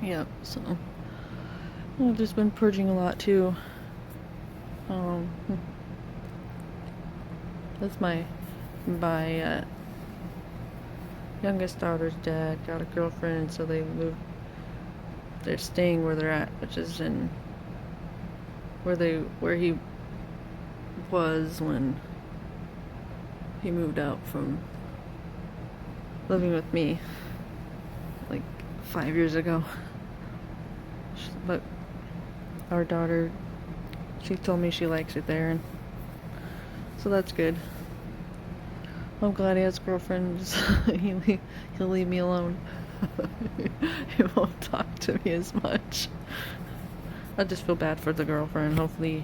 Yeah, so I've just been purging a lot too. Um, that's my youngest daughter's dad got a girlfriend, so they moved. They're staying where they're at, which is in where he was when he moved out from living with me like 5 years ago. But our daughter, she told me she likes it there, and so that's good. I'm glad he has girlfriends. He'll leave me alone. He won't talk to me as much. I just feel bad for the girlfriend. Hopefully,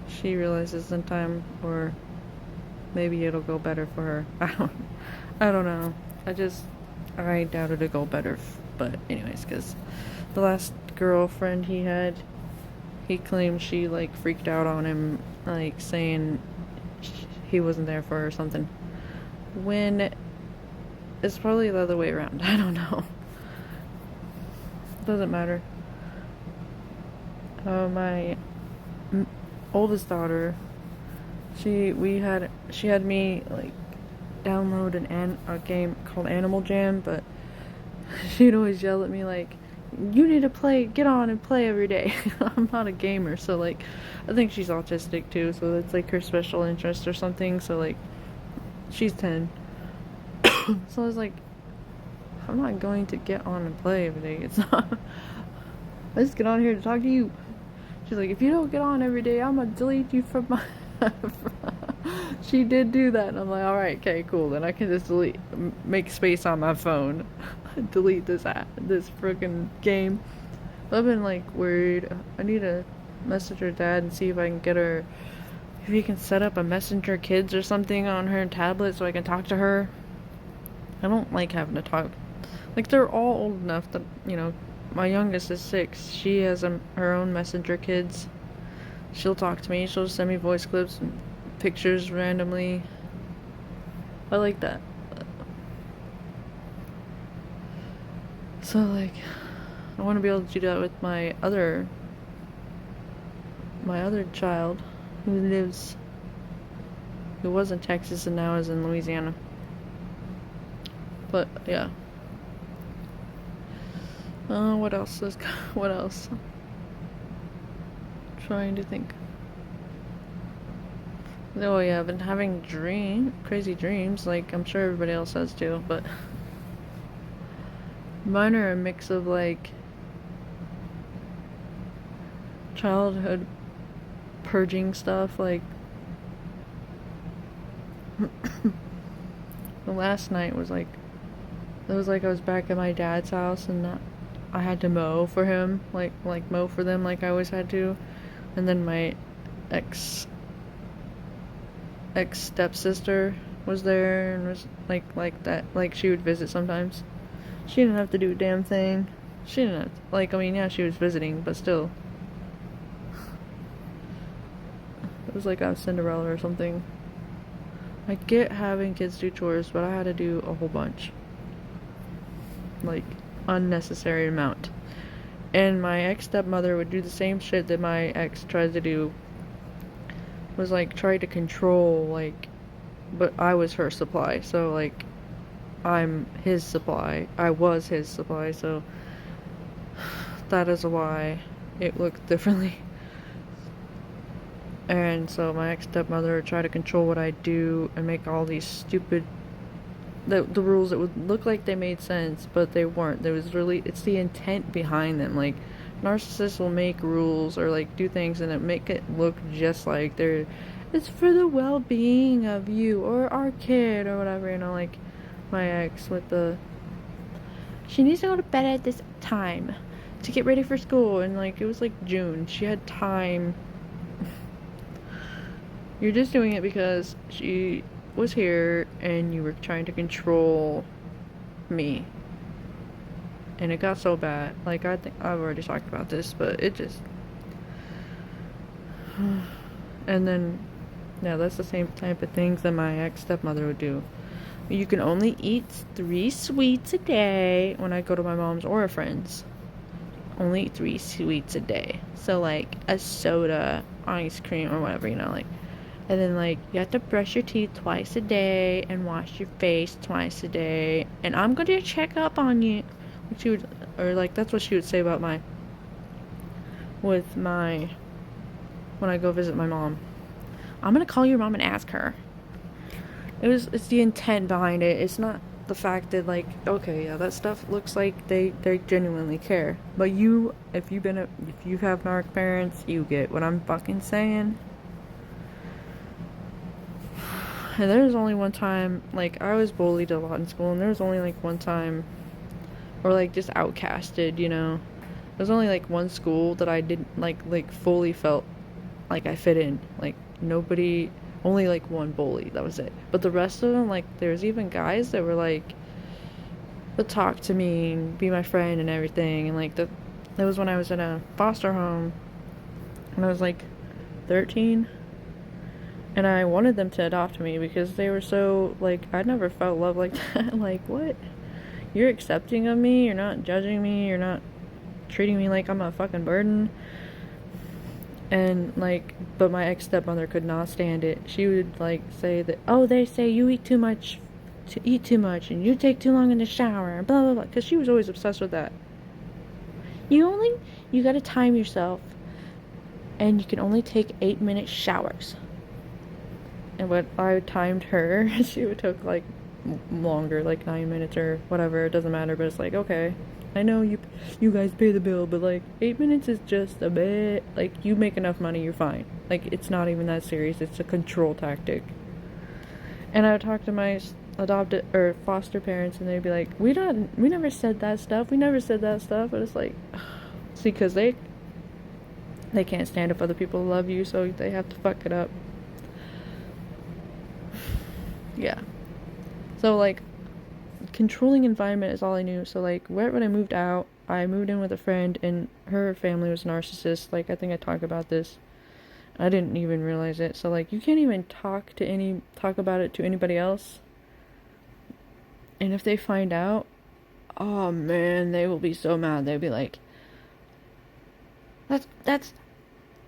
she realizes in time, or maybe it'll go better for her. I don't know. I doubt it'll go better. But anyways, because the last girlfriend he had, he claimed she like freaked out on him, like saying he wasn't there for her or something. When it's probably the other way around. I don't know. Doesn't matter. My oldest daughter, she had me like download a game called Animal Jam, but she'd always yell at me like, you need to get on and play every day. I'm not a gamer, so like, I think she's autistic too, so it's like her special interest or something, so like, she's 10. So I was like, I'm not going to get on and play every day. It's not, I just get on here to talk to you. She's like, if you don't get on every day, I'm gonna delete you from my. She did do that, and I'm like, all right, okay, cool. Then I can just make space on my phone, delete this freaking game. But I've been like worried. I need to message her dad and see if I can get her, if he can set up a Messenger Kids or something on her tablet so I can talk to her. I don't like having to talk. Like, they're all old enough that, my youngest is 6. She has her own Messenger Kids. She'll talk to me. She'll send me voice clips and pictures randomly. I like that. So, like, I want to be able to do that with my other child who was in Texas and now is in Louisiana. But, yeah. What else? What else? Trying to think. Oh yeah, I've been having crazy dreams, like I'm sure everybody else has too, but mine are a mix of like childhood purging stuff, like the last night was like, it was like I was back at my dad's house and I had to mow for him, like mow for them like I always had to, and then my ex stepsister was there and was like that, like she would visit sometimes. She didn't have to do a damn thing. She didn't have to, like, I mean, yeah, she was visiting, but still. It was like I was Cinderella or something. I get having kids do chores, but I had to do a whole bunch. Like, unnecessary amount. And my ex-stepmother would do the same shit that my ex tried to do. Was like, try to control, like, but I was her supply, so like, I'm his supply. I was his supply, so that is why it looked differently. And so my ex-stepmother would try to control what I do and make all these stupid the rules that would look like they made sense, but they weren't. It's the intent behind them. Like, narcissists will make rules or like do things and it make it look just like it's for the well-being of you or our kid or whatever, like my ex with she needs to go to bed at this time to get ready for school, and like it was like June. She had time. You're just doing it because she was here and you were trying to control me. And it got so bad. Like, I think I've already talked about this, but it just. And then Yeah, that's the same type of things that my ex-stepmother would do. You can only eat 3 sweets a day when I go to my mom's or a friend's. Only 3 sweets a day. So, like, a soda, ice cream, or whatever, like. And then, like, you have to brush your teeth twice a day and wash your face twice a day. And I'm going to check up on you. She would, or, like, that's what she would say about when I go visit my mom. I'm going to call your mom and ask her. It's the intent behind it. It's not the fact that, like, okay, yeah, that stuff looks like they genuinely care. But if you have narc parents, you get what I'm fucking saying. And there was only one time, like, I was bullied a lot in school, and there was only, like, one time, or, like, just outcasted, There was only, like, one school that I didn't, like, fully felt like I fit in. Like, nobody, only, like, one bully, that was it. But the rest of them, like, there was even guys that were, like, would talk to me and be my friend and everything, and, like, that was when I was in a foster home, when I was, like, 13. And I wanted them to adopt me because they were so, like, I never felt love like that. Like, what? You're accepting of me? You're not judging me? You're not treating me like I'm a fucking burden? And, like, but my ex-stepmother could not stand it. She would, like, say that, oh, they say you eat too much, and you take too long in the shower, blah, blah, blah. Because she was always obsessed with that. You gotta time yourself. And you can only take 8-minute showers. And when I timed her, she would take, like, longer, like 9 minutes or whatever. It doesn't matter, but it's like, okay, I know you guys pay the bill, but, like, 8 minutes is just a bit, like, you make enough money, you're fine. Like, it's not even that serious. It's a control tactic. And I would talk to my adopted or foster parents, and they'd be like, we never said that stuff. We never said that stuff. But it's like, see, because they can't stand if other people love you, so they have to fuck it up. Yeah. So, like, controlling environment is all I knew. So, like, right when I moved out, I moved in with a friend, and her family was narcissist. Like, I think I talked about this. I didn't even realize it. So, like, you can't even talk about it to anybody else. And if they find out, oh man, they will be so mad. They'll be like, that's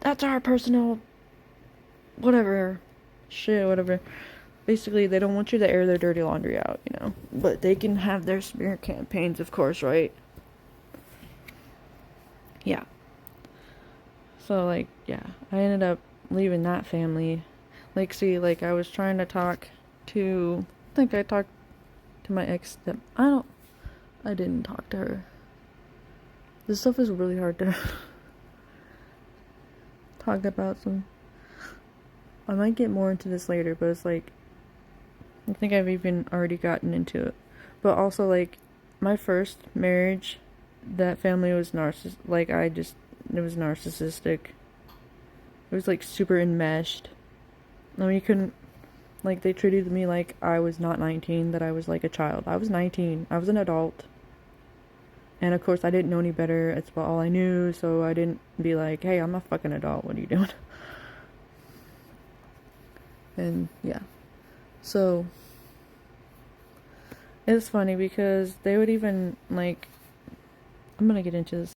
our personal whatever shit, whatever. Basically, they don't want you to air their dirty laundry out, But they can have their smear campaigns, of course, right? Yeah. So, like, yeah, I ended up leaving that family. Like, see, like, I was trying to talk to, I think I talked to my ex that, I didn't talk to her. This stuff is really hard to talk about. I might get more into this later, but it's like, I think I've even already gotten into it. But also, like, my first marriage, that family was it was narcissistic. It was, like, super enmeshed. I mean, you couldn't, like, they treated me like I was not 19, that I was, like, a child. I was 19. I was an adult. And, of course, I didn't know any better. It's about all I knew, so I didn't be like, hey, I'm a fucking adult. What are you doing? And, yeah. So, it's funny because they would even, like, I'm gonna get into this